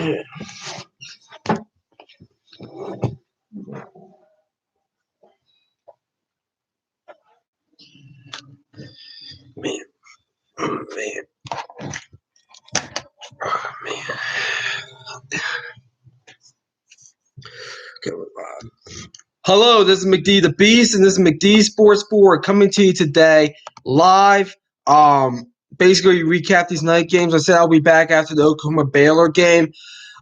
Man, oh, man, oh, man. Okay, hello, this is McD the Beast, and this is McD Sports 4 coming to you today live. Basically recap these night games. I said I'll be back after the Oklahoma Baylor game.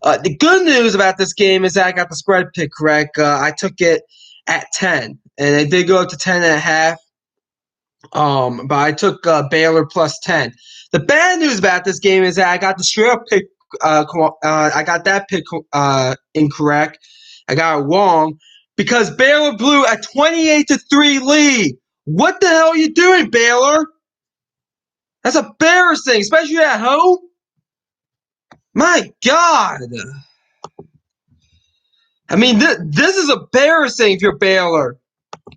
The good news about this game is that I got the spread pick correct. I took it at 10, and I did go up to 10.5. But I took Baylor plus 10. The bad news about this game is that I got the straight up pick. I got that pick incorrect. I got it wrong because Baylor blew a 28-3 lead. What the hell are you doing, Baylor? That's embarrassing, especially at home. My God. I mean, this is embarrassing if you're Baylor.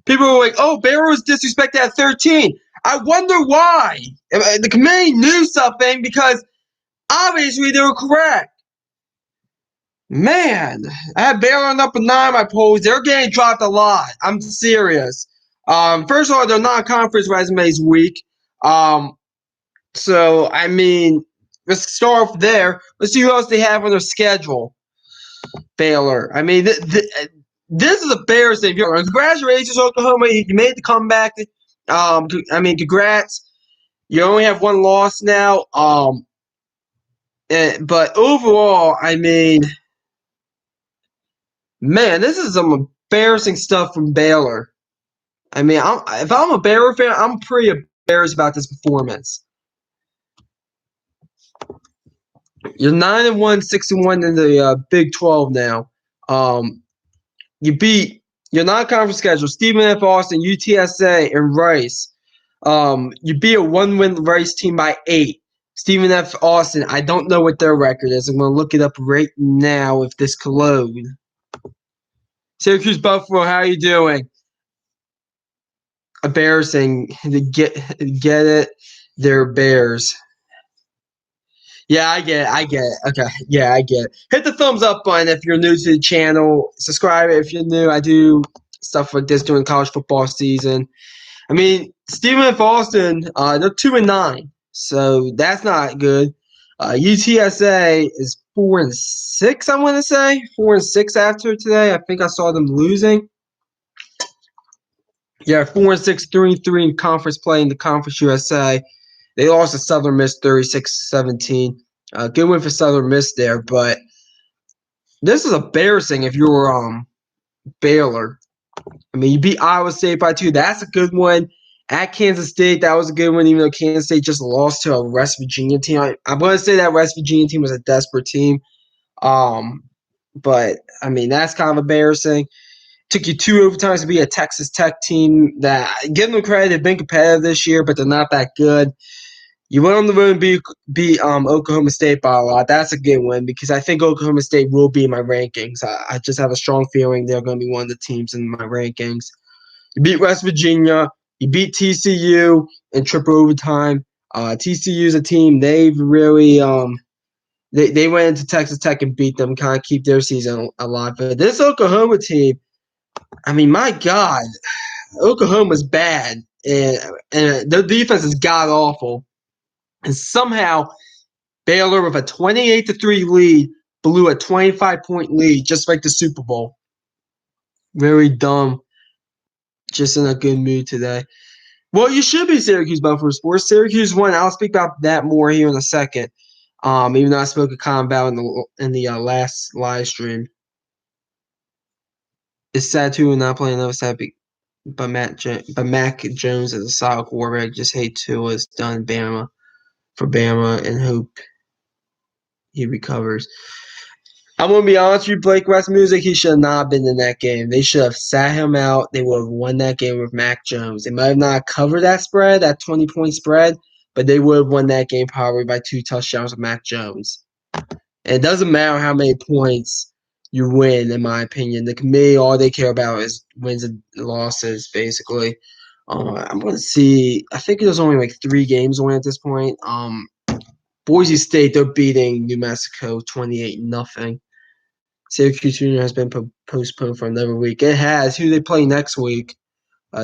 People are like, oh, Baylor was disrespected at 13. I wonder why. The committee knew something because obviously they were correct. Man, I had Baylor on up at 9 my polls. They're getting dropped a lot. I'm serious. First of all, their non-conference resume is weak. So, I mean, let's start off there. Let's see who else they have on their schedule. Baylor. I mean, this is embarrassing. Congratulations, Oklahoma. You made the comeback. I mean, congrats. You only have one loss now. But overall, I mean, man, this is some embarrassing stuff from Baylor. I mean, if I'm a Baylor fan, I'm pretty embarrassed about this performance. You're 9-1, 6-1 in the Big 12 now. You beat your non-conference schedule: Stephen F. Austin, UTSA, and Rice. You beat a one-win Rice team by 8. Stephen F. Austin, I don't know what their record is. I'm going to look it up right now if this can load. Syracuse Buffalo, how are you doing? Embarrassing. Get it? They're Bears. Yeah, I get it. Okay, yeah, I get it. Hit the thumbs up button if you're new to the channel. Subscribe if you're new. I do stuff like this during college football season. I mean, Stephen F. Austin, they're 2-9, so that's not good. UTSA is 4-6. I want to say 4-6 after today. I think I saw them losing. Yeah, 4-6, 3-3 in conference play in the Conference USA. They lost to Southern Miss 36-17. Good win for Southern Miss there, but this is embarrassing if you're Baylor. I mean, you beat Iowa State by 2. That's a good one. At Kansas State, that was a good one, even though Kansas State just lost to a West Virginia team. I'm going to say that West Virginia team was a desperate team. But, I mean, that's kind of embarrassing. Took you 2 overtimes to be a Texas Tech team that, give them credit, they've been competitive this year, but they're not that good. You went on the road and beat Oklahoma State by a lot. That's a good win because I think Oklahoma State will be in my rankings. I just have a strong feeling they're going to be one of the teams in my rankings. You beat West Virginia. You beat TCU in triple overtime. TCU is a team they've really they went into Texas Tech and beat them, kind of keep their season alive. But this Oklahoma team, I mean, my God, Oklahoma's bad, and their defense is god awful. And somehow Baylor with a 28-3 lead blew a 25-point lead, just like the Super Bowl. Very dumb. Just in a good mood today. Well, you should be Syracuse Buffalo Sports. Syracuse won. I'll speak about that more here in a second. Even though I spoke a comment about in the last live stream. It's sad too when not playing another sad, but Mac Jones is a solid quarterback. Just hate Tua is done for Bama and hope he recovers. I'm going to be honest with you, Blake Rasmussen, he should have not been in that game. They should have sat him out. They would have won that game with Mac Jones. They might have not covered that spread, that 20-point spread, but they would have won that game probably by 2 touchdowns with Mac Jones. And it doesn't matter how many points you win, in my opinion. The committee, all they care about is wins and losses, basically. I'm going to see. I think there's only like 3 games on at this point. Boise State, they're beating New Mexico 28-0. Syracuse Junior has been postponed for another week. It has. Who they play next week?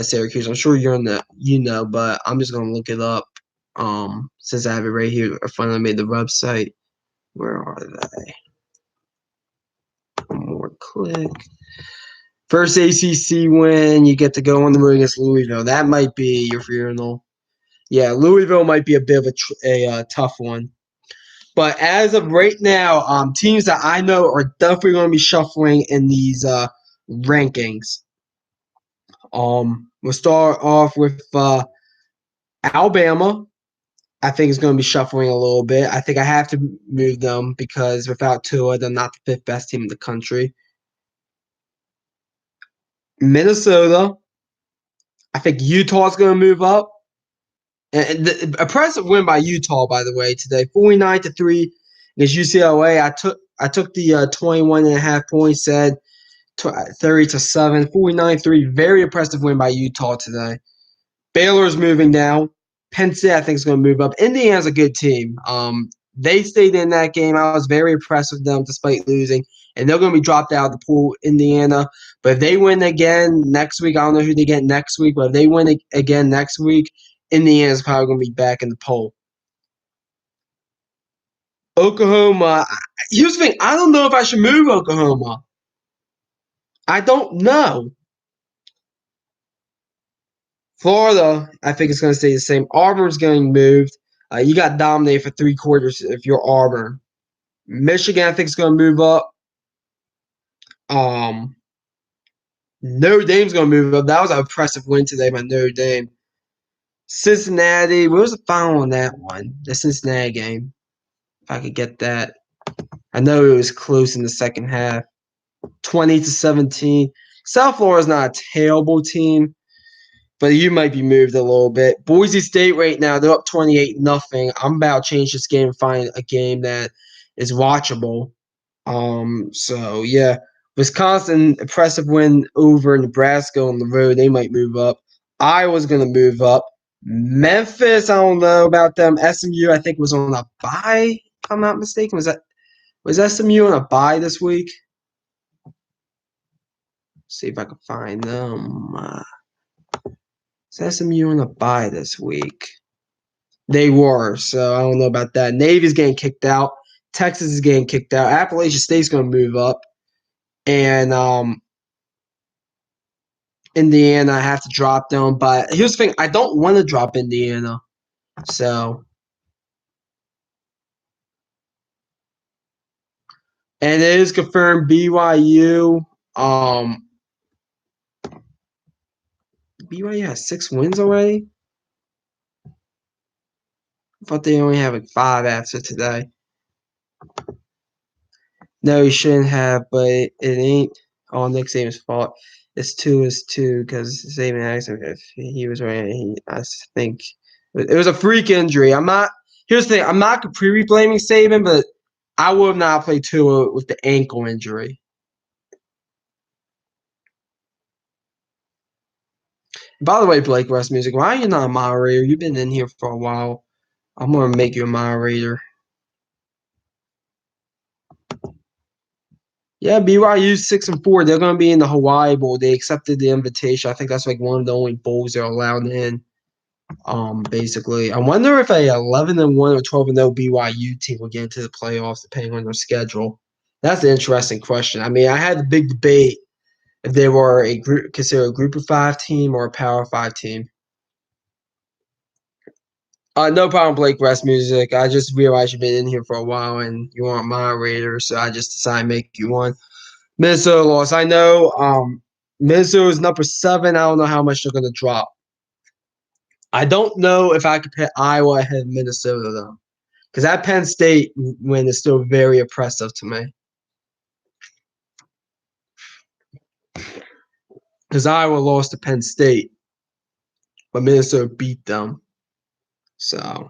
Syracuse. I'm sure but I'm just gonna look it up. Since I have it right here, I finally made the website. Where are they? One more click. First ACC win. You get to go on the road against Louisville. That might be your funeral. Yeah, Louisville might be a bit of a tough one. But as of right now, teams that I know are definitely going to be shuffling in these rankings. We'll start off with Alabama. I think is going to be shuffling a little bit. I think I have to move them because without Tua, they're not the fifth best team in the country. Minnesota. I think Utah's going to move up. And a impressive win by Utah, by the way, today, 49-3 against UCLA. I took the 21.5 points, said 30-7, 49-3. Very impressive win by Utah today. Baylor's moving down. Penn State, I think, is going to move up. Indiana's a good team. They stayed in that game. I was very impressed with them despite losing. And they're going to be dropped out of the pool, Indiana. But if they win again next week, I don't know who they get next week, but if they win again next week, Indiana's probably going to be back in the poll. Oklahoma. Here's the thing. I don't know if I should move Oklahoma. I don't know. Florida, I think it's going to stay the same. Auburn's getting moved. You got dominated for 3/4 if you're Auburn. Michigan, I think, is going to move up. Notre Dame's going to move up. That was an impressive win today by Notre Dame. Cincinnati, what was the final on that one? The Cincinnati game. If I could get that. I know it was close in the second half. 20-17. South Florida's not a terrible team, but you might be moved a little bit. Boise State right now, they're up 28-0. I'm about to change this game and find a game that is watchable. So yeah. Wisconsin, impressive win over Nebraska on the road. They might move up. Iowa's gonna move up. Memphis, I don't know about them. SMU, I think, was on a bye, if I'm not mistaken. Was SMU on a bye this week? See if I can find them. Is SMU on a bye this week? They were, so I don't know about that. Navy's getting kicked out. Texas is getting kicked out. Appalachian State's going to move up. And Indiana, I have to drop them. But here's the thing. I don't want to drop Indiana. So. And it is confirmed BYU. BYU has 6 wins already? I thought they only have like 5 after today. No, he shouldn't have, but it ain't all Nick Saban's fault. It's 2 because Saban asked him if he was right. I think it was a freak injury. Here's the thing. I'm not completely blaming Saban, but I would have not played Tua with the ankle injury. By the way, Blake West Music, why are you not a moderator? You've been in here for a while. I'm going to make you a moderator. Yeah, BYU's 6-4. They're going to be in the Hawaii Bowl. They accepted the invitation. I think that's like one of the only bowls they're allowed in. Basically, I wonder if a 11-1 or 12-0 BYU team will get into the playoffs depending on their schedule. That's an interesting question. I mean, I had a big debate if they were considered a Group of 5 team or a Power 5 team. No problem, Blake West Music. I just realized you've been in here for a while and you aren't a moderator, so I just decided to make you one. Minnesota lost. I know Minnesota is number 7. I don't know how much they're going to drop. I don't know if I could put Iowa ahead of Minnesota, though, because that Penn State win is still very oppressive to me. Because Iowa lost to Penn State, but Minnesota beat them. So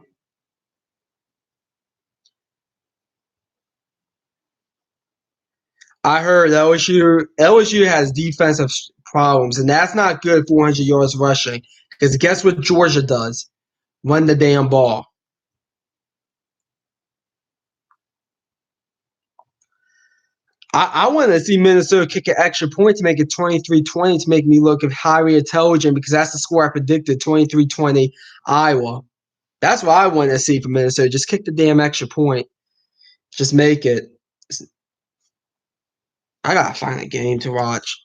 I heard LSU has defensive problems, and that's not good 400 yards rushing. Because guess what Georgia does? Run the damn ball. I want to see Minnesota kick an extra point to make it 23-20 to make me look highly intelligent because that's the score I predicted, 23-20 Iowa. That's what I want to see from Minnesota. Just kick the damn extra point. Just make it. I got to find a game to watch.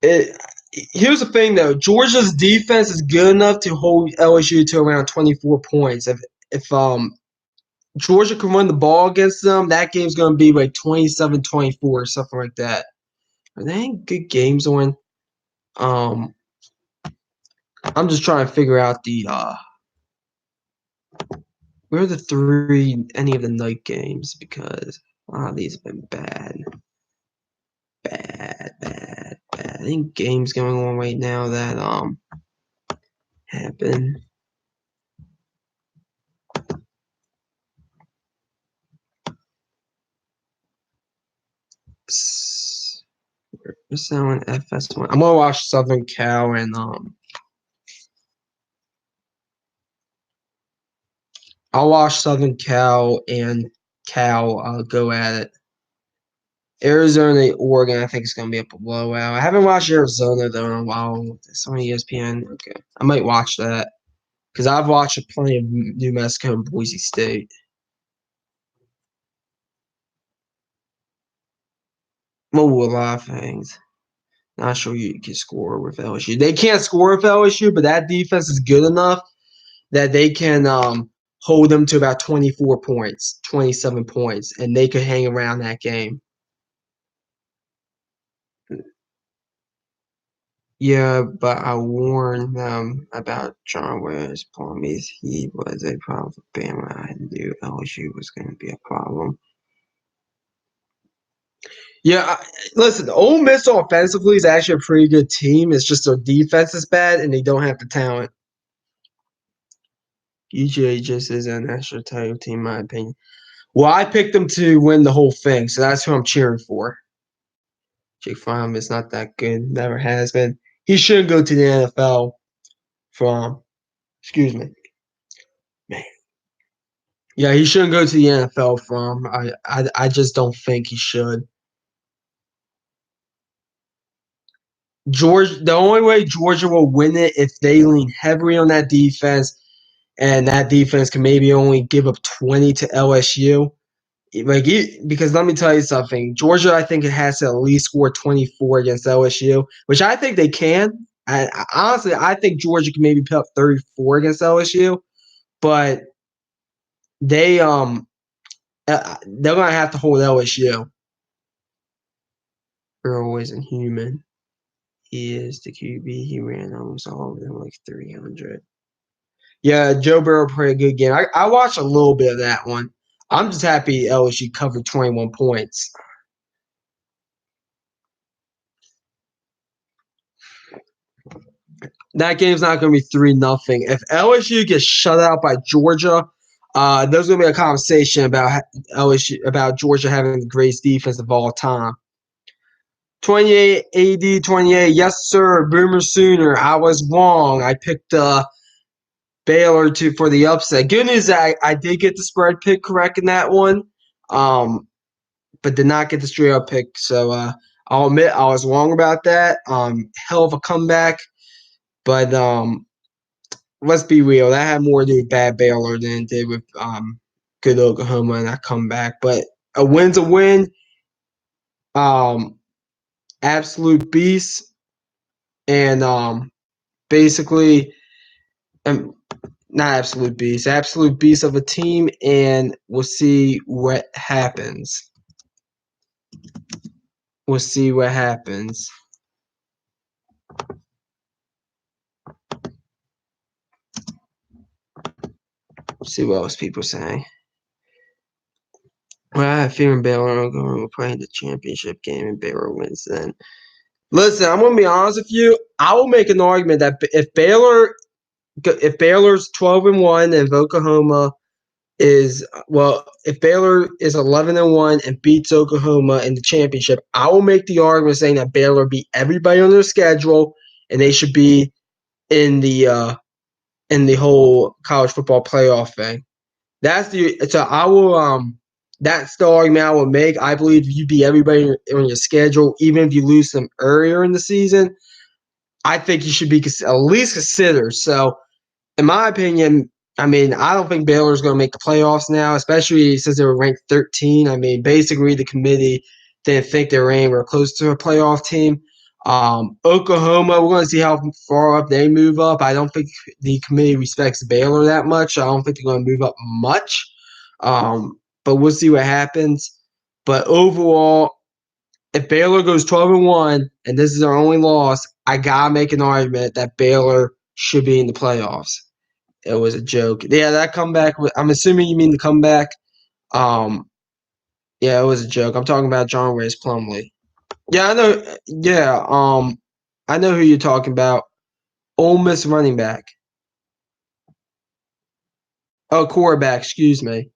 Here's the thing, though. Georgia's defense is good enough to hold LSU to around 24 points. If Georgia can run the ball against them, that game's going to be like 27-24 or something like that. Are there any good games on? I'm just trying to figure out where are any of the night games because a lot of these have been bad. Any games going on right now that happen? What's that one? FS1. I'm gonna watch Southern Cal and I'll watch Southern Cal and Cal go at it. Arizona, Oregon, I think it's gonna be a blowout. I haven't watched Arizona though in a while. It's on ESPN. Okay, I might watch that because I've watched plenty of New Mexico and Boise State. Well, a lot of things. Not sure you can score with LSU. They can't score with LSU, but that defense is good enough that they can hold them to about 24 points, 27 points, and they could hang around that game. Yeah, but I warned them about John West Palmies. He was a problem for Bama. I knew LSU was going to be a problem. Yeah, listen, Ole Miss offensively is actually a pretty good team. It's just their defense is bad, and they don't have the talent. UGA just is a national title team, in my opinion. Well, I picked them to win the whole thing, so that's who I'm cheering for. Jake Fromm is not that good, never has been. He should go to the NFL from, excuse me, man. Yeah, he shouldn't go to the NFL from. I just don't think he should. The only way Georgia will win it if they lean heavily on that defense, and that defense can maybe only give up 20 to LSU. Because let me tell you something, Georgia, I think it has to at least score 24 against LSU, which I think they can. Honestly, I think Georgia can maybe put up 34 against LSU, but they're gonna have to hold LSU. Earl isn't human. He is the QB. He ran almost all of them like 300. Yeah, Joe Burrow played a good game. I watched a little bit of that one. I'm just happy LSU covered 21 points. That game's not going to be 3-0. If LSU gets shut out by Georgia, there's going to be a conversation about Georgia having the greatest defense of all time. 28 AD 28. Yes, sir. Boomer Sooner. I was wrong. I picked Baylor for the upset. Good news that I did get the spread pick correct in that one, but did not get the straight up pick. So I'll admit I was wrong about that. Hell of a comeback, but let's be real. That had more to do with bad Baylor than it did with good Oklahoma and that comeback. But a win's a win. Absolute beast, and basically, not absolute beast of a team, and we'll see what happens. We'll see what happens. See what else people say. Well, I have fear in Baylor. I'm going to play the championship game, and Baylor wins then. Listen, I'm going to be honest with you. I will make an argument that if Baylor's 12-1 and Oklahoma if Baylor is 11-1 and beats Oklahoma in the championship, I will make the argument saying that Baylor beat everybody on their schedule and they should be in the whole college football playoff thing. So I will That's the argument I would make. I believe if you beat everybody on your schedule, even if you lose them earlier in the season, I think you should be at least considered. So, in my opinion, I mean, I don't think Baylor's going to make the playoffs now, especially since they were ranked 13. I mean, basically, the committee didn't think they were anywhere close to a playoff team. Oklahoma, we're going to see how far up they move up. I don't think the committee respects Baylor that much. I don't think they're going to move up much. But we'll see what happens. But overall, if Baylor goes 12-1 and this is their only loss, I gotta make an argument that Baylor should be in the playoffs. It was a joke. Yeah, that comeback. I'm assuming you mean the comeback. Um, yeah, it was a joke. I'm talking about John Ray's Plumlee. Yeah, I know. Yeah, I know who you're talking about. Ole Miss running back. Oh, quarterback. Excuse me.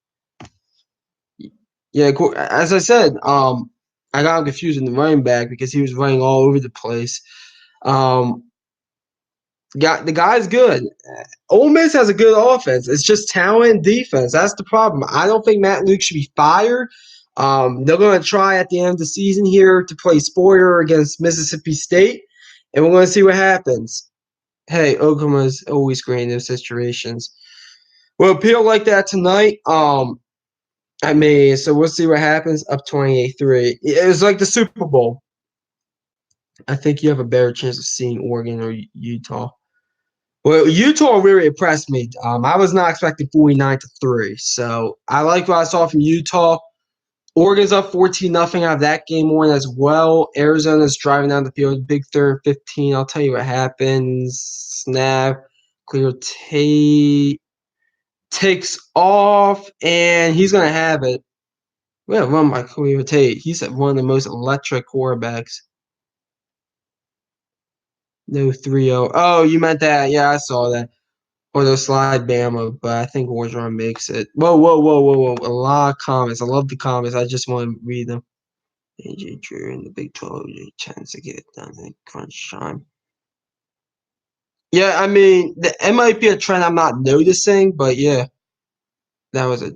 Yeah, as I said, I got him confused in the running back because he was running all over the place. Um, the guy's good. Ole Miss has a good offense. It's just talent and defense. That's the problem. I don't think Matt Luke should be fired. They're going to try at the end of the season here to play spoiler against Mississippi State, and we're going to see what happens. Hey, Oklahoma's always great in those situations. Well, appeal like that tonight. I mean, so we'll see what happens. Up 28-3. It was like the Super Bowl. I think you have a better chance of seeing Oregon or Utah. Well, Utah really impressed me. I was not expecting 49-3, so I like what I saw from Utah. Oregon's up 14-0 out of that game one as well. Arizona's driving down the field, big third 15. I'll tell you what happens. Snap, clear takes off, and he's gonna have it. Well, run by Cleo Tate. He's one of the most electric quarterbacks. No 3-0. Oh, you meant that. Yeah, I saw that. Or they'll slide Bama, but I think Orgeron makes it. Whoa, whoa, whoa, whoa, whoa. A lot of comments. I love the comments. I just want to read them. AJ Drew in the Big 12 chance to get it done in crunch time. Yeah, I mean, it might be a trend I'm not noticing, but yeah, that was a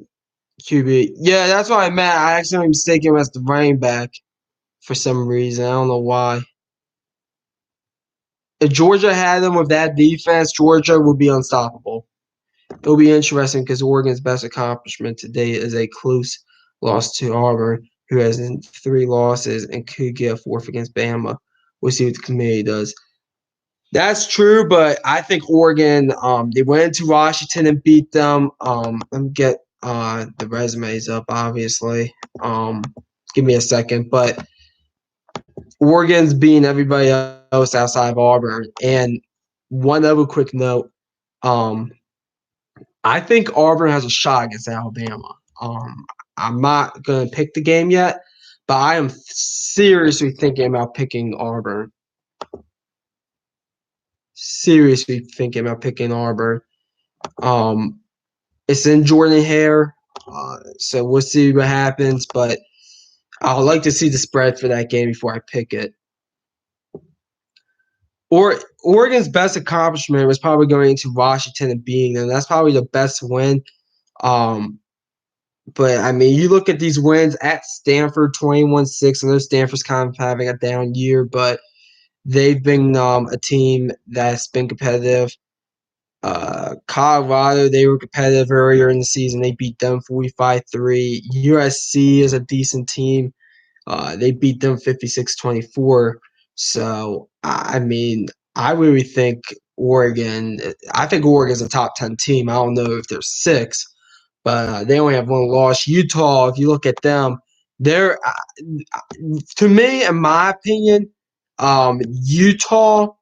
QB. Yeah, that's what I meant. I accidentally mistaken him as the running back for some reason. I don't know why. If Georgia had them with that defense, Georgia would be unstoppable. It'll be interesting because Oregon's best accomplishment today is a close loss to Auburn, who has 3 losses and could get a 4th against Bama. We'll see what the committee does. That's true, but I think Oregon, they went into Washington and beat them. Let me get the resumes up, obviously. Give me a second. But Oregon's beating everybody else outside of Auburn. And one other quick note, I think Auburn has a shot against Alabama. I'm not going to pick the game yet, but I am seriously thinking about picking Auburn. Seriously thinking about picking Auburn. It's in Jordan-Hare, so we'll see what happens, but I would like to see the spread for that game before I pick it. Oregon's best accomplishment was probably going to Washington and beating them. That's probably the best win. But, I mean, you look at these wins at Stanford, 21-6. I know Stanford's kind of having a down year, but they've been a team that's been competitive. Colorado, they were competitive earlier in the season. They beat them 45-3. USC is a decent team. They beat them 56-24. So, I mean, I really think Oregon – I think Oregon's a top 10 team. I don't know if they're 6. But they only have 1 loss. Utah, if you look at them, they're to me, in my opinion, Utah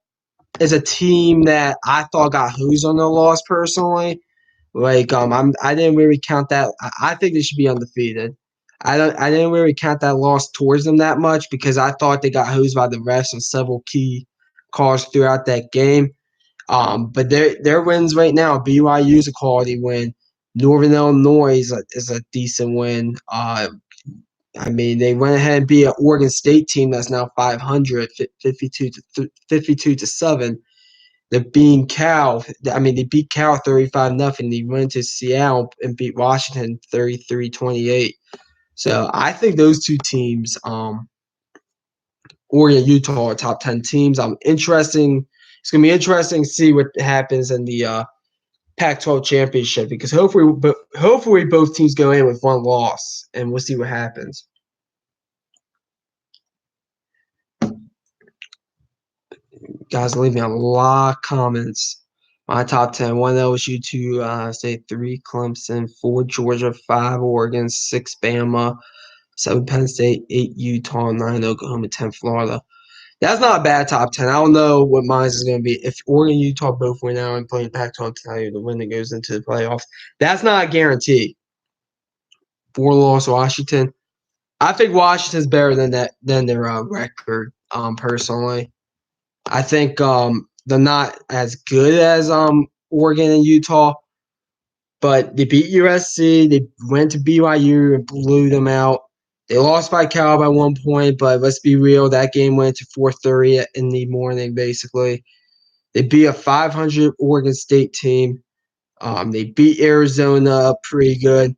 is a team that I thought got hosed on their loss personally. Like I didn't really count that. I think they should be undefeated. I didn't really count that loss towards them that much because I thought they got hosed by the refs on several key calls throughout that game. But their wins right now, BYU is a quality win. Northern Illinois is a decent win. I mean, they went ahead and beat an Oregon State team that's now 500, 52-7. They're beating Cal. I mean, they beat Cal 35-0. They went to Seattle and beat Washington 33-28. So I think those two teams, Oregon, Utah, are top 10 teams. Interesting. It's gonna be interesting to see what happens in the Pac-12 championship because hopefully both teams go in with one loss, and we'll see what happens. Guys, leaving a lot of comments. My top 10: 1 LSU, 2 State, 3 Clemson, 4 Georgia, 5 Oregon, 6 Bama, 7 Penn State, 8 Utah, 9 Oklahoma, 10 Florida. That's not a bad top 10. I don't know what mine is going to be. If Oregon and Utah both win out and play Pac-12 tonight, the winner goes into the playoffs. That's not a guarantee. 4 loss Washington. I think Washington's better than their record. Personally, I think they're not as good as Oregon and Utah, but they beat USC. They went to BYU and blew them out. They lost by Cal by 1 point, but let's be real, that game went to 4:30 in the morning. Basically, they beat a 500 Oregon State team. They beat Arizona pretty good.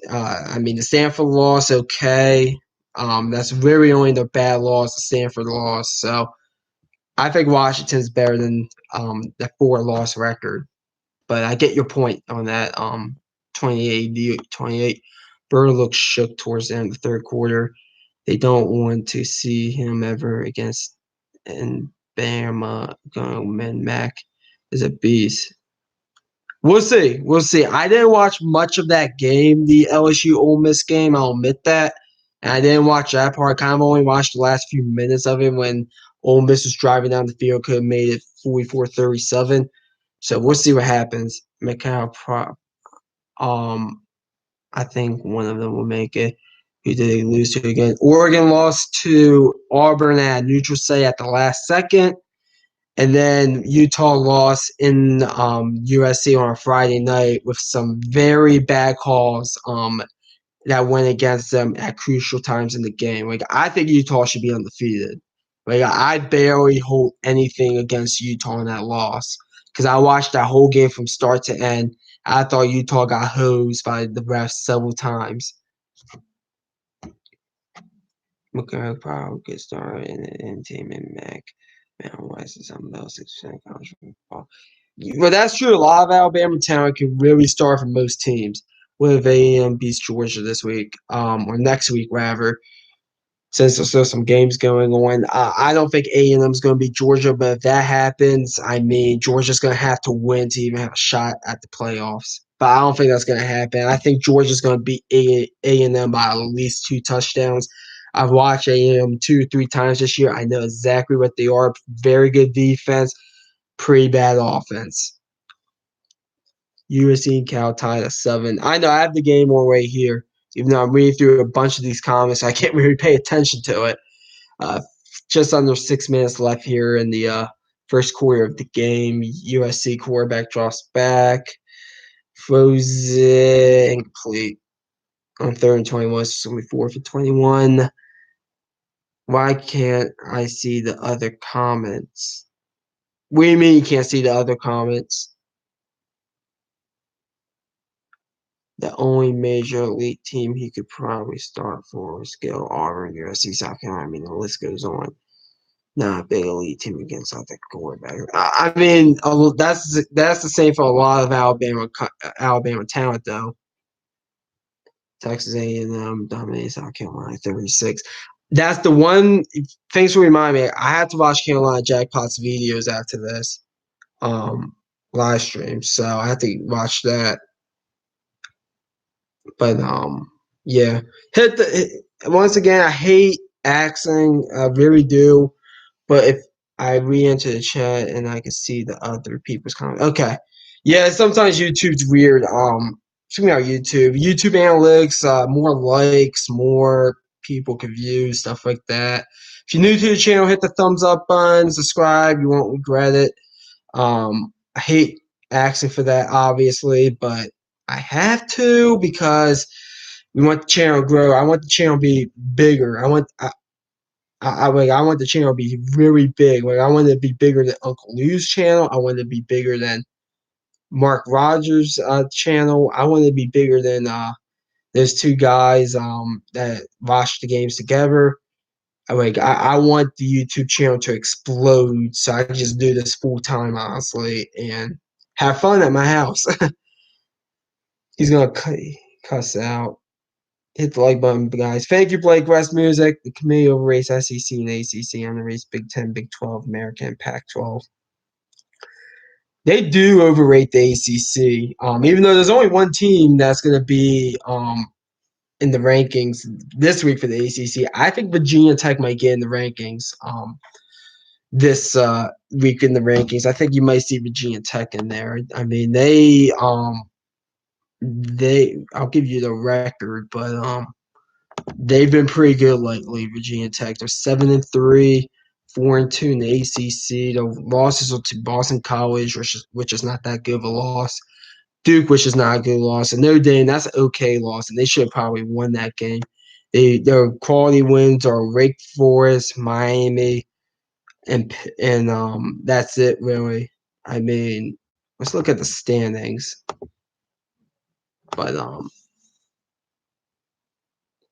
The Stanford loss, okay. That's really only the bad loss, the Stanford loss. So I think Washington's better than that 4-loss record. But I get your point on that. 28. Burr looks shook towards the end of the third quarter. They don't want to see him ever against and Bama. Man, Mac is a beast. We'll see. We'll see. I didn't watch much of that game, the LSU Ole Miss game. I'll admit that. And I didn't watch that part. I kind of only watched the last few minutes of it when Ole Miss was driving down the field, could have made it 44-37. So we'll see what happens. Macau I think one of them will make it. Who did they lose to again? Oregon lost to Auburn at neutral site at the last second. And then Utah lost in USC on a Friday night with some very bad calls that went against them at crucial times in the game. Like I think Utah should be undefeated. Like I barely hold anything against Utah in that loss because I watched that whole game from start to end. I thought Utah got hosed by the refs several times. McCarthy probably get started in team and Mac. Man, why is something else? Well, that's true. A lot of Alabama talent can really start for most teams. What if A&M beats Georgia this week, or next week, rather? Since there's still some games going on, I don't think A&M is going to beat Georgia. But if that happens, Georgia's going to have to win to even have a shot at the playoffs. But I don't think that's going to happen. I think Georgia's going to beat A&M by at least 2 touchdowns. I've watched A&M 2 or 3 times this year. I know exactly what they are. Very good defense, pretty bad offense. USC and Cal tied at 7. I know I have the game on right here, even though I'm reading through a bunch of these comments. I can't really pay attention to it. Just under 6 minutes left here in the first quarter of the game. USC quarterback drops back. Throws it incomplete on 3rd and 21. So it's going to be 4th and 21. Why can't I see the other comments? What do you mean you can't see the other comments? The only major elite team he could probably start for is Skill, Auburn, USC, South Carolina. The list goes on. Not a big elite team against other quarterback. That's the same for a lot of Alabama talent, though. Texas A&M dominates South Carolina 36. That's the one. Thanks for reminding me. I have to watch Carolina Jackpot's videos after this live stream, so I have to watch that. But yeah. Once again, I hate axing. I really do. But if I re-enter the chat and I can see the other people's comments. Okay. Yeah, sometimes YouTube's weird. Speaking of YouTube analytics, more likes, more people can view, stuff like that. If you're new to the channel, hit the thumbs up button, subscribe, you won't regret it. I hate asking for that, obviously, but I have to because we want the channel to grow. I want the channel to be bigger. I want the channel to be really big. Like I want it to be bigger than Uncle Lou's channel. I want it to be bigger than Mark Rogers' channel. I want it to be bigger than There's two guys that watch the games together. I want the YouTube channel to explode, so I can just do this full time, honestly, and have fun at my house. He's gonna cuss out. Hit the like button, guys. Thank you, Blake. West Music. The committee overrates SEC and ACC on the race Big 10, Big 12, American, Pac-12. They do overrate the ACC. Even though there's only one team that's going to be in the rankings this week for the ACC, I think Virginia Tech might get in the rankings this week in the rankings. I think you might see Virginia Tech in there. I mean, they I'll give you the record, but they've been pretty good lately. Virginia Tech, they're 7-3, 4-2 in the ACC. The losses are to Boston College, which is not that good of a loss. Duke, which is not a good loss, and Notre Dame, that's an okay loss, and they should have probably won that game. Their quality wins are Wake Forest, Miami, and that's it really. I mean, let's look at the standings. But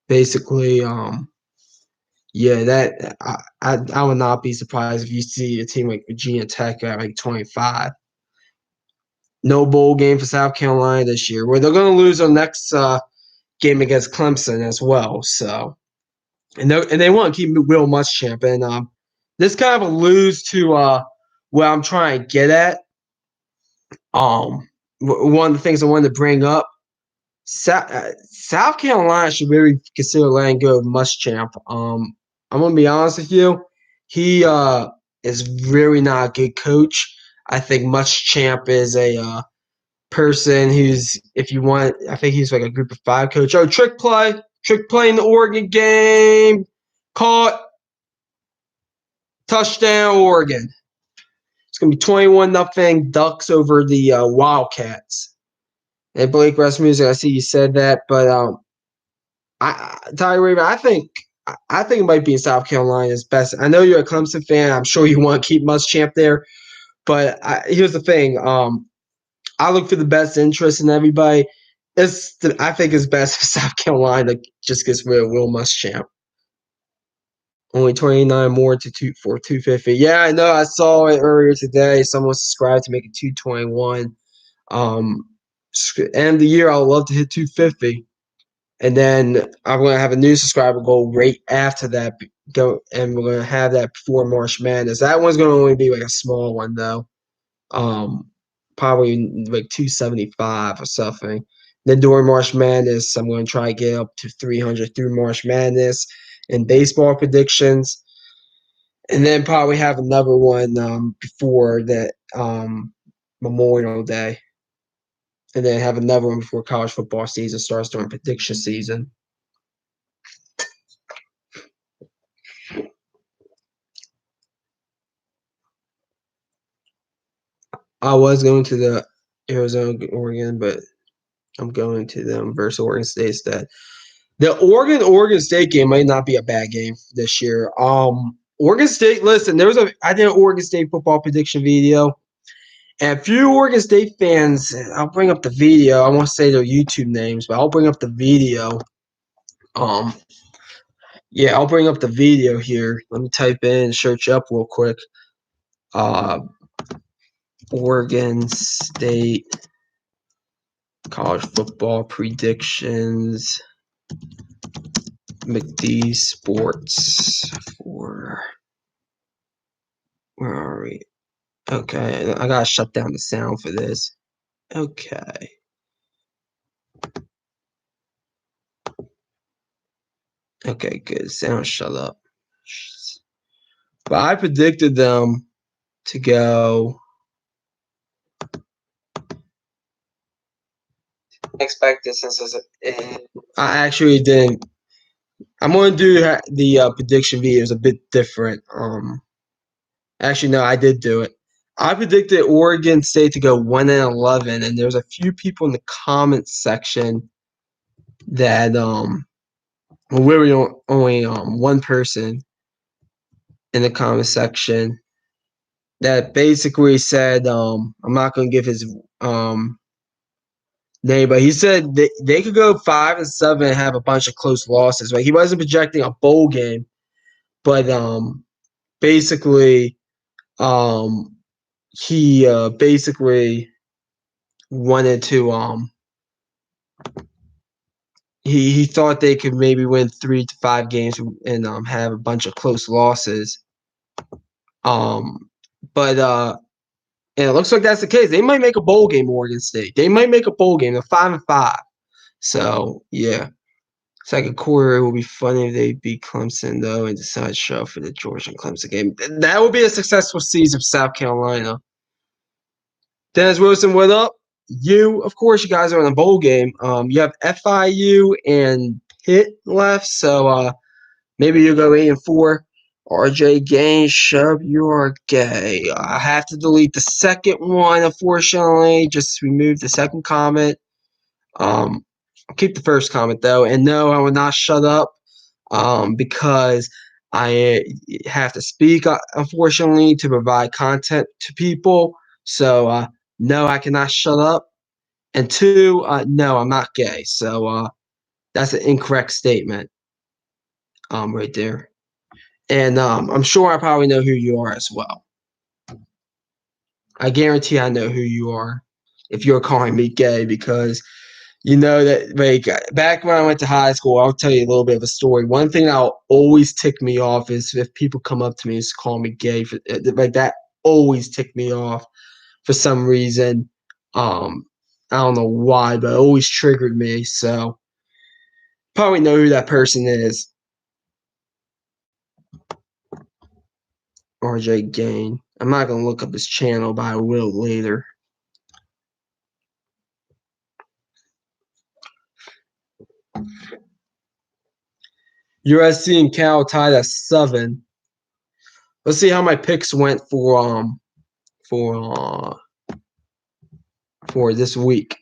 basically, yeah, that I would not be surprised if you see a team like Virginia Tech at like 25. No bowl game for South Carolina this year, where they're going to lose their next game against Clemson as well. So, and they want to keep Will Muschamp, and this kind of alludes to what I'm trying to get at. One of the things I wanted to bring up, South Carolina should really consider letting go of Muschamp. I'm gonna be honest with you, he is really not a good coach. I think Muschamp is a person who's, if you want, I think he's like a group of five coach. Oh, trick play in the Oregon game, caught, touchdown, Oregon. It's gonna be 21-0 Ducks over the Wildcats. And Blake West Music, I see you said that, but Tyler Raven, I think it might be in South Carolina's best. I know you're a Clemson fan. I'm sure you want to keep Muschamp there, but here's the thing. I look for the best interest in everybody. I think it's best for South Carolina just gets rid of Will Muschamp. Only 29 more for 250. Yeah, I know. I saw it earlier today. Someone subscribed to make it 221. End of the year, I would love to hit 250. And then I'm going to have a new subscriber goal right after that. And we're going to have that before March Madness. That one's going to only be like a small one, though. Probably like 275 or something. Then during March Madness, I'm going to try to get up to 300 through March Madness and baseball predictions. And then probably have another one before that Memorial Day. And then have another one before college football season starts during prediction season. I was going to the Arizona, Oregon, but I'm going to them versus Oregon State instead. The Oregon State game might not be a bad game this year. Oregon State, listen, I did an Oregon State football prediction video. And a few Oregon State fans, I'll bring up the video. I won't say their YouTube names, but I'll bring up the video. Yeah, I'll bring up the video here. Let me type in, search up real quick. Oregon State college football predictions. McD Sports for, where are we? Okay, I gotta shut down the sound for this. Okay. Okay, good. Sound shut up. But I predicted them to go. Expected since I actually didn't. I'm gonna do the prediction videos a bit different. Actually, no, I did do it. I predicted Oregon State to go 1-11, and there's a few people in the comments section that really only one person in the comment section that basically said I'm not gonna give his Nay, but he said they could go 5-7 and have a bunch of close losses. Right? He wasn't projecting a bowl game, but basically, he basically wanted to he thought they could maybe win 3 to 5 games and have a bunch of close losses. Um, but and it looks like that's the case. They might make a bowl game, Oregon State. They might make a bowl game. They're 5-5. So yeah. Second quarter will be funny if they beat Clemson though and decide to show up for the Georgia and Clemson game. That would be a successful season for South Carolina. Dennis Wilson, what up? Of course, you guys are in a bowl game. You have FIU and Pitt left, so maybe you'll go 8-4. RJ Gaines, Shub, you are gay. I have to delete the second one, unfortunately. Just remove the second comment. I'll keep the first comment though. And no, I will not shut up because I have to speak, unfortunately, to provide content to people. So, no, I cannot shut up. And two, no, I'm not gay. So that's an incorrect statement right there. And I'm sure I probably know who you are as well. I guarantee I know who you are if you're calling me gay because you know that like back when I went to high school, I'll tell you a little bit of a story. One thing that'll always tick me off is if people come up to me and call me gay. Like that always tick me off for some reason. I don't know why, but it always triggered me. So probably know who that person is. RJ Gain. I'm not gonna look up his channel, but I will later. USC and Cal tied at 7. Let's see how my picks went for this week.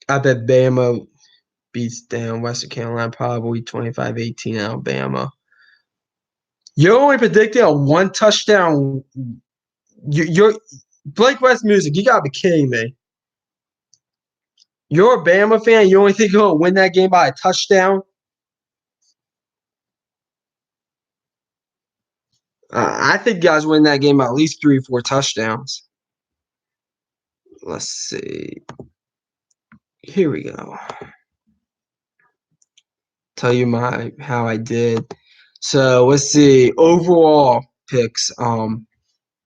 I bet Bama beats down Western Carolina, probably 25-18 Alabama. You're only predicting a 1 touchdown. You're Blake West Music. You gotta be kidding me. You're a Bama fan. You only think you're gonna win that game by a touchdown? I think you guys win that game by at least 3 or 4 touchdowns. Let's see. Here we go. Tell you how I did. So let's see. Overall picks.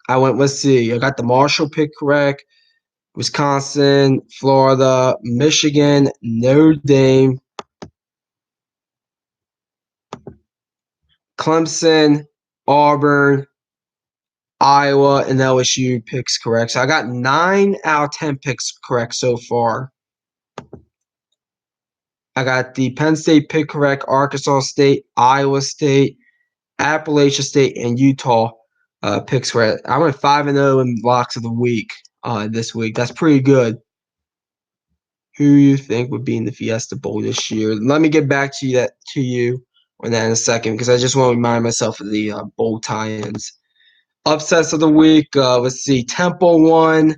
Let's see. I got the Marshall pick correct. Wisconsin, Florida, Michigan, Notre Dame, Clemson, Auburn, Iowa, and LSU picks correct. So I got 9 out of 10 picks correct so far. I got the Penn State pick correct, Arkansas State, Iowa State, Appalachia State, and Utah picks correct. I went 5-0 in locks of the week this week. That's pretty good. Who you think would be in the Fiesta Bowl this year? Let me get back to you on that in a second because I just want to remind myself of the bowl tie-ins. Upsets of the week. Let's see. Temple won,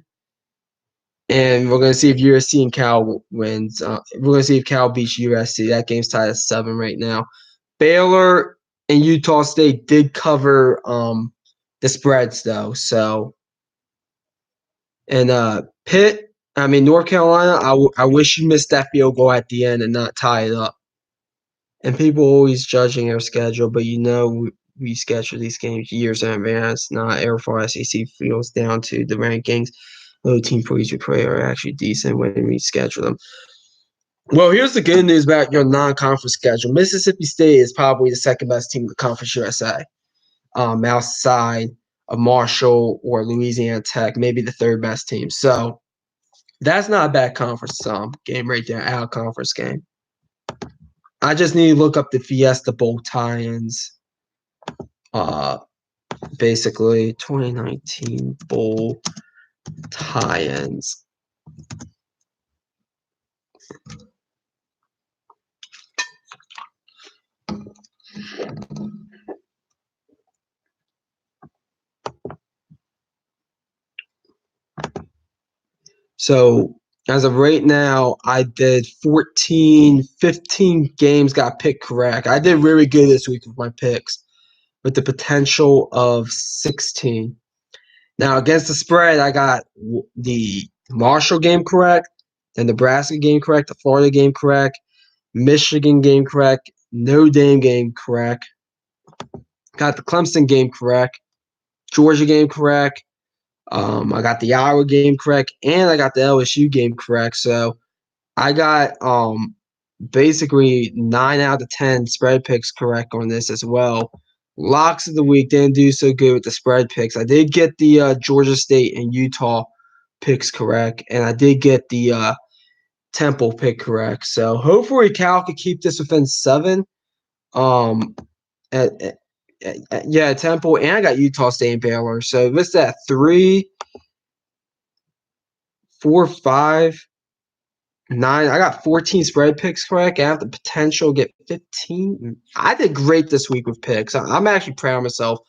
and we're gonna see if USC and Cal wins. We're gonna see if Cal beats USC. That game's tied at 7 right now. Baylor and Utah State did cover the spreads though. So, and North Carolina. I wish you missed that field goal at the end and not tie it up. And people always judging our schedule, but we schedule these games years in advance, not air for SEC fields down to the rankings. Low team points we play are actually decent when we schedule them. Well, here's the good news about your non-conference schedule. Mississippi State is probably the second best team in the Conference USA, outside of Marshall or Louisiana Tech, maybe the third best team. So that's not a bad conference game right there, out conference game. I just need to look up the Fiesta Bowl tie-ins. Basically 2019 bowl tie-ins. So as of right now, I did 14, 15 games got picked correct. I did really good this week with my picks, with the potential of 16. Now against the spread, I got the Marshall game correct, the Nebraska game correct, the Florida game correct, Michigan game correct, Notre Dame game correct, got the Clemson game correct, Georgia game correct. I got the Iowa game correct, and I got the LSU game correct. So I got basically 9 out of 10 spread picks correct on this as well. Locks of the week didn't do so good with the spread picks. I did get the Georgia State and Utah picks correct, and I did get the Temple pick correct. So hopefully Cal could keep this within 7. Um, yeah, Temple, and I got Utah State and Baylor. So this at 3, 4, 5, 9. I got 14 spread picks correct. I have the potential to get 15. I did great this week with picks. I'm actually proud of myself.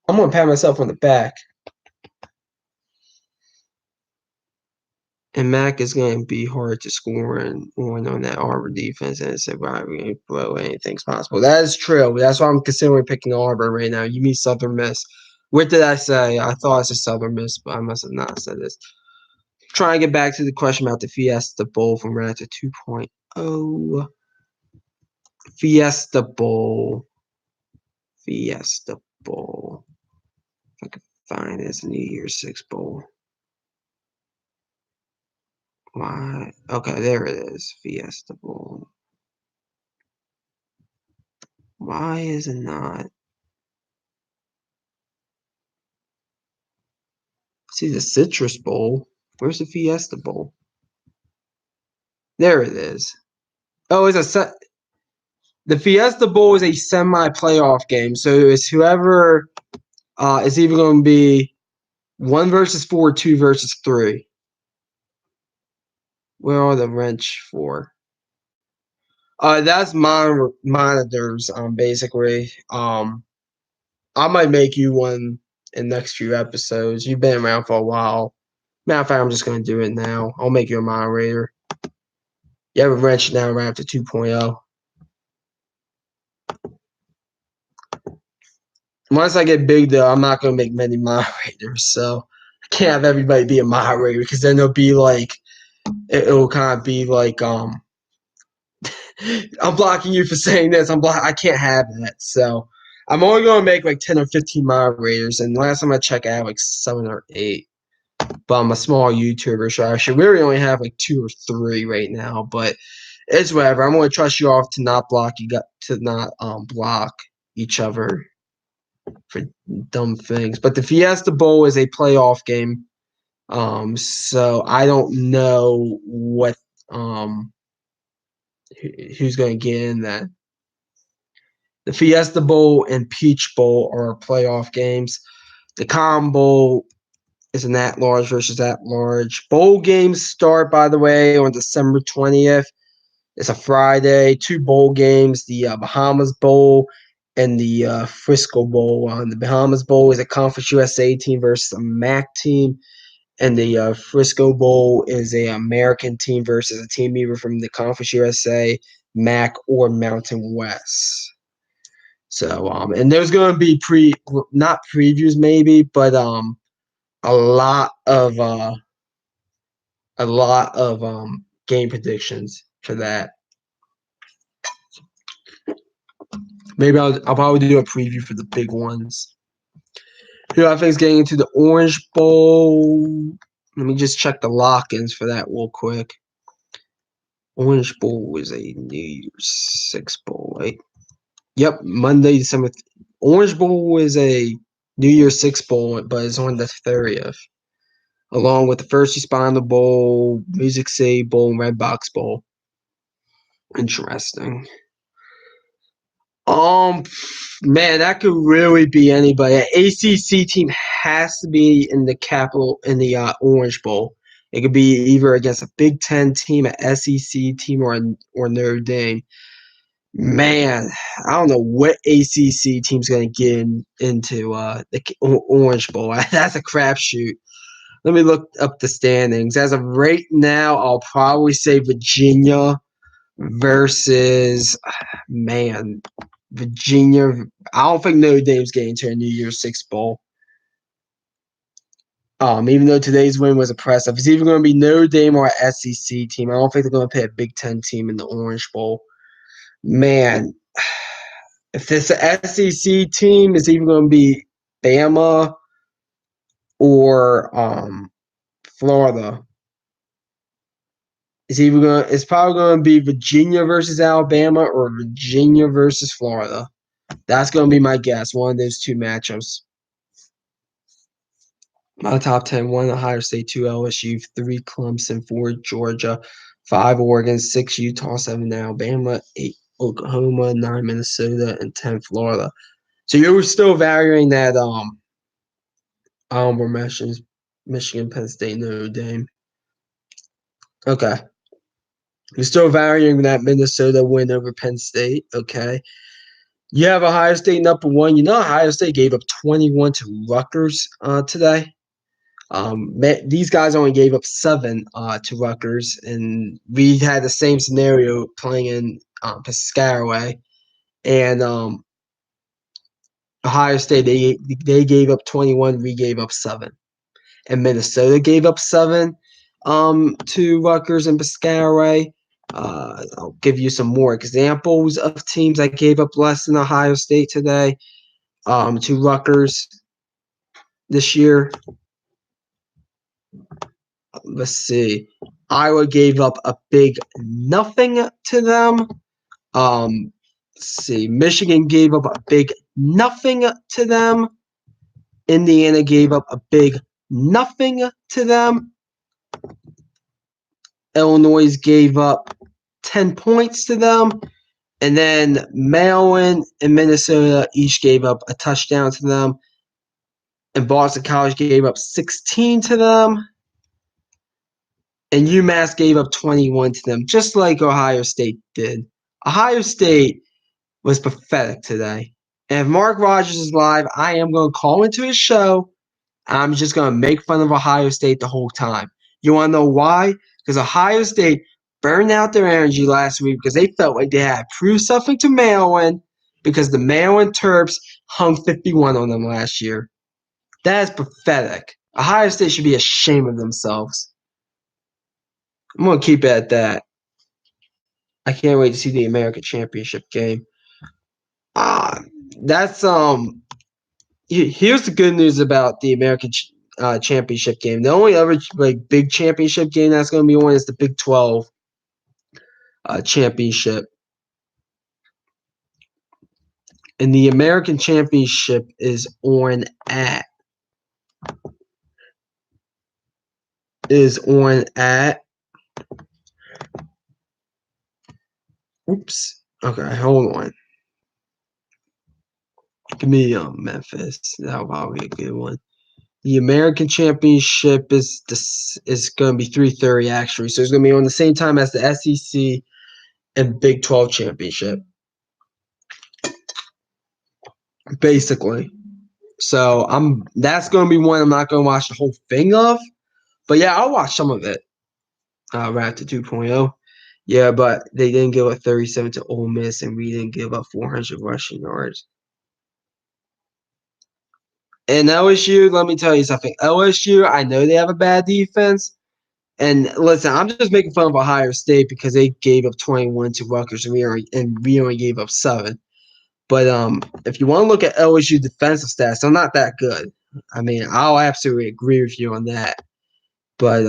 I'm going to pat myself on the back. And Mac is going to be hard to score on that Auburn defense, and it's about well, anything's possible. That is true. That's why I'm considering picking Auburn right now. You mean Southern Miss. What did I say? I thought I said Southern Miss, but I must have not said this. Trying to get back to the question about the Fiesta Bowl from Raptor 2.0. Fiesta Bowl. Fiesta Bowl. If I can find this New Year's 6 Bowl. Why? Okay, there it is. Fiesta Bowl. Why is it not? See the Citrus Bowl. Where's the Fiesta Bowl? There it is. Oh, the Fiesta Bowl is a semi-playoff game, so it's whoever is either going to be 1 versus 4, 2 versus 3. Where are the wrench for? That's monitors. Basically, I might make you one in the next few episodes. You've been around for a while. Matter of fact, I'm just going to do it now. I'll make you a moderator. You have a wrench now, Raptor 2.0. Once I get big, though, I'm not going to make many moderators. So I can't have everybody be a moderator because then it'll be like, it'll kind of be like, I'm blocking you for saying this. I can't have that. So I'm only going to make like 10 or 15 moderators. And last time I checked, I had like 7 or 8. But I'm a small YouTuber, so I should really only have like 2 or 3 right now. But it's whatever. I'm going to trust you off to not block block each other for dumb things. But the Fiesta Bowl is a playoff game. So I don't know what who's going to get in that. The Fiesta Bowl and Peach Bowl are playoff games. The Cotton Bowl is an at-large versus at-large. Bowl games start, by the way, on December 20th. It's a Friday. 2 bowl games, the Bahamas Bowl and the Frisco Bowl. The Bahamas Bowl is a Conference USA team versus a MAC team. And the Frisco Bowl is a American team versus a team either from the Conference USA, MAC, or Mountain West. So, and there's going to be not previews maybe, but a lot of game predictions for that. Maybe I'll probably do a preview for the big ones. Here I think is getting into the Orange Bowl. Let me just check the lock-ins for that real quick. Orange Bowl is a New Year's 6 bowl, right? Yep, Monday, December. Orange Bowl is a New Year's 6 bowl, but it's on the 30th. Along with the First Responder Bowl, Music City Bowl, and Red Box Bowl. Interesting. Man, that could really be anybody. An ACC team has to be in the Orange Bowl. It could be either against a Big Ten team, an SEC team, or Notre Dame. Man, I don't know what ACC team's going to get into the Orange Bowl. That's a crapshoot. Let me look up the standings. As of right now, I'll probably say Virginia versus Virginia. I don't think Notre Dame's getting to a New Year's Six bowl. Even though today's win was impressive, it's either going to be Notre Dame or an SEC team. I don't think they're going to put a Big Ten team in the Orange Bowl. Man, if this SEC team is even going to be Bama or Florida, it's probably going to be Virginia versus Alabama or Virginia versus Florida. That's going to be my guess. One of those two matchups. My top 10: 1 Ohio State, 2 LSU, 3 Clemson, 4 Georgia, 5 Oregon, 6 Utah, 7 Alabama, 8 Oklahoma, 9 Minnesota, and 10 Florida. So you're still varying that we're Michigan, Penn State, Notre Dame. Okay. You're still varying that Minnesota win over Penn State. Okay. You have Ohio State number 1. You know Ohio State gave up 21 to Rutgers today. These guys only gave up 7 to Rutgers, and we had the same scenario playing in Piscataway. And Ohio State, they gave up 21, we gave up 7. And Minnesota gave up 7 to Rutgers and Piscataway. I'll give you some more examples of teams that gave up less than Ohio State today to Rutgers this year. Let's see. Iowa gave up a big nothing to them. Let's see. Michigan gave up a big nothing to them. Indiana gave up a big nothing to them. Illinois gave up 10 points to them. And then Maryland and Minnesota each gave up a touchdown to them. And Boston College gave up 16 to them. And UMass gave up 21 to them, just like Ohio State did. Ohio State was pathetic today. And if Mark Rogers is live, I am going to call into his show. I'm just going to make fun of Ohio State the whole time. You want to know why? Because Ohio State burned out their energy last week because they felt like they had to prove something to Maryland because the Maryland Terps hung 51 on them last year. That is pathetic. Ohio State should be ashamed of themselves. I'm going to keep it at that. I can't wait to see the American Championship game. Here's the good news about the American Championship game. The only other big championship game that's going to be on is the Big 12 championship. And the American Championship is on at oops. Okay, hold on. Give me Memphis. That'll probably be a good one. The American Championship is going to be 3:30 actually, so it's going to be on the same time as the SEC and Big 12 Championship, basically. So that's going to be one I'm not going to watch the whole thing of, but yeah, I'll watch some of it. Raptor 2.0. Yeah, but they didn't give up 37 to Ole Miss, and we didn't give up 400 rushing yards. And LSU, let me tell you something. LSU, I know they have a bad defense. And listen, I'm just making fun of Ohio State because they gave up 21 to Rutgers, and we only gave up 7. But if you want to look at LSU defensive stats, they're not that good. I mean, I'll absolutely agree with you on that. But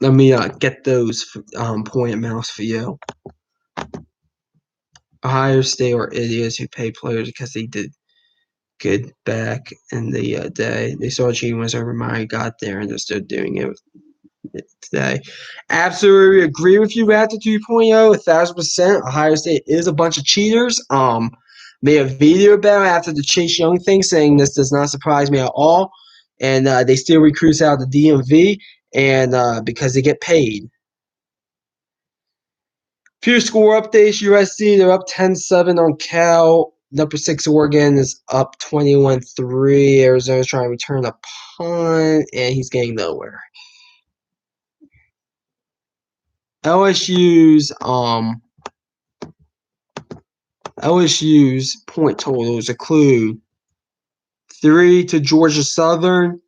let me get those point amounts for you. Ohio State are idiots who pay players because they did good back in the day. They saw achievements over mine, got there, and they're still doing it today. Absolutely agree with you, Raptor 2.0, 1,000%. Ohio State is a bunch of cheaters. Made a video about it after the Chase Young thing, saying this does not surprise me at all. And they still recruits out the DMV, and because they get paid. Few score updates. USC, they're up 10-7 on Cal. Number 6 Oregon is up 21-3. Arizona's trying to return a punt, and he's getting nowhere. LSU's point totals include 3 to Georgia Southern,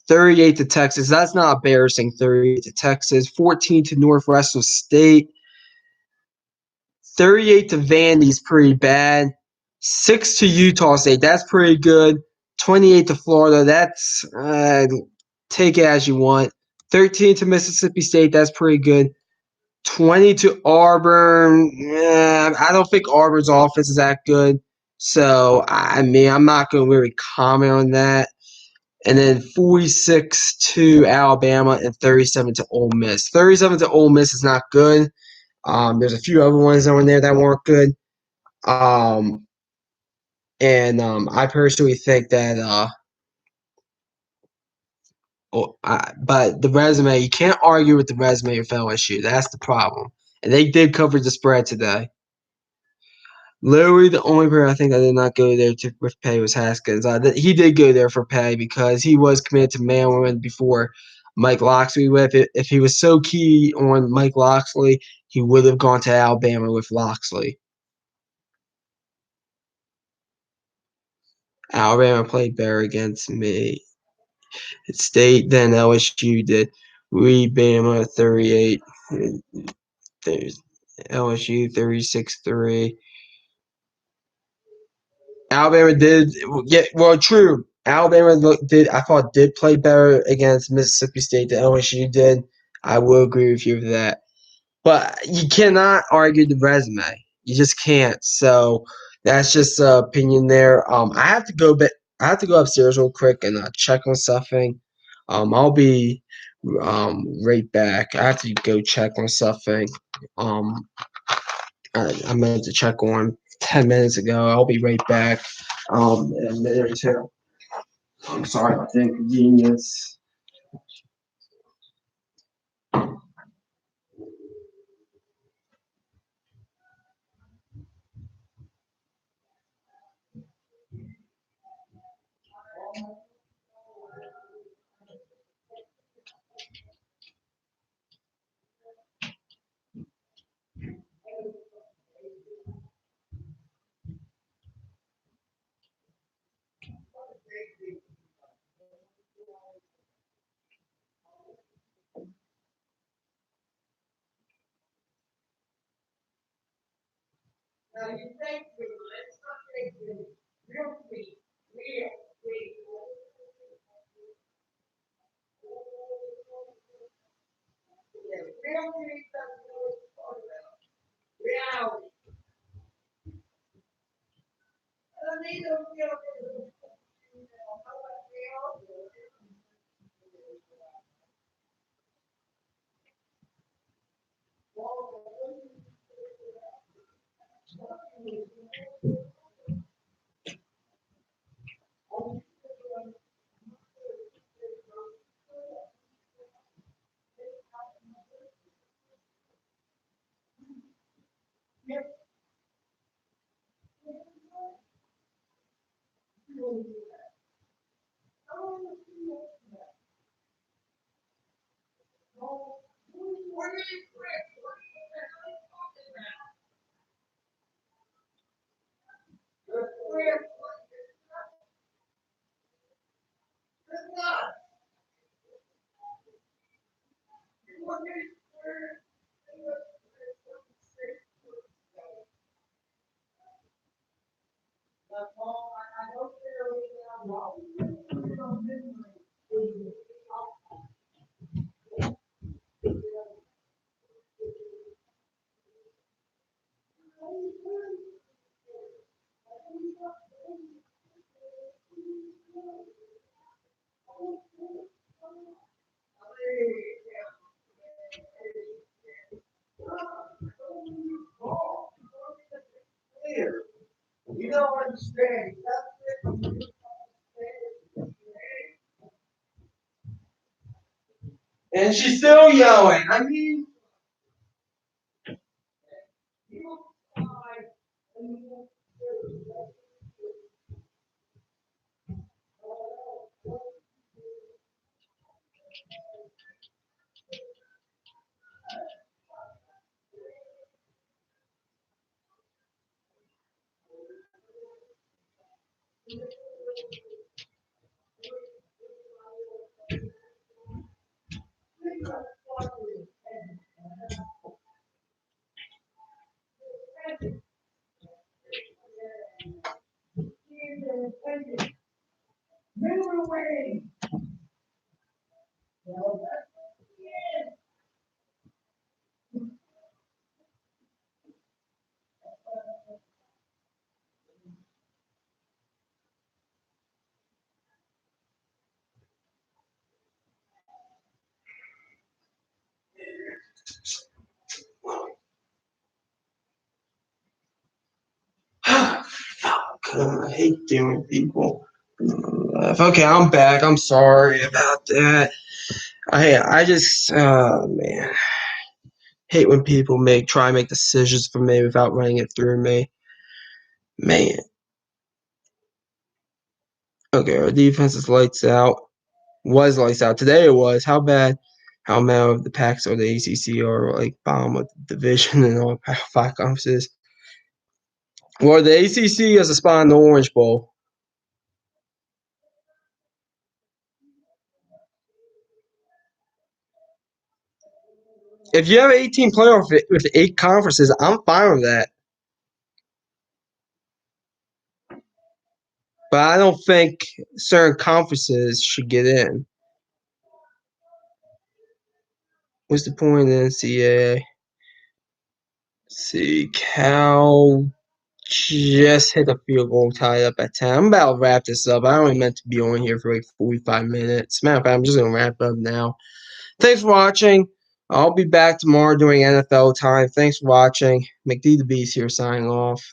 38 to Texas. That's not embarrassing. 38 to Texas, 14 to Northwestern State, 38 to Vandy's pretty bad, 6 to Utah State. That's pretty good. 28 to Florida. That's take it as you want. 13 to Mississippi State. That's pretty good. 20 to Auburn. I don't think Auburn's offense is that good. So, I mean, I'm not going to really comment on that. And then 46 to Alabama and 37 to Ole Miss. 37 to Ole Miss is not good. There's a few other ones on there that weren't good. I personally think that but the resume, you can't argue with the resume of LSU. That's the problem. And they did cover the spread today. Literally, the only player I think I did not go there with pay was Haskins. He did go there for pay because he was committed to Maryland before Mike Locksley with it. If he was so key on Mike Locksley, he would have gone to Alabama with Locksley. Alabama played better against me. State than LSU did. Bama 38. There's LSU 36-3. Alabama did true. Alabama did play better against Mississippi State than LSU did. I will agree with you for that. But you cannot argue the resume. You just can't. So that's just an opinion there. I have to go upstairs real quick and check on something. I'll be right back. I have to go check on something. I meant to check on 10 minutes ago. I'll be right back. In a minute or two. I'm sorry about the inconvenience. You don't understand. And she's still yelling. I mean, Fuck, I hate doing people. Okay, I'm back. I'm sorry about that. I just man, hate when people try and make decisions for me without running it through me. Man. Okay, our defense is lights out. Was lights out. Today it was. How bad? How mad of the Packs or the ACC are like bottom of the division and all Power 5 conferences? Well, the ACC has a spot in the Orange Bowl. If you have an 18 playoff with 8 conferences, I'm fine with that. But I don't think certain conferences should get in. What's the point of the NCAA? See, Cal just hit a field goal tied up at 10. I'm about to wrap this up. I only meant to be on here for like 45 minutes. Matter of fact, I'm just going to wrap up now. Thanks for watching. I'll be back tomorrow during NFL time. Thanks for watching. McD the Beast here signing off.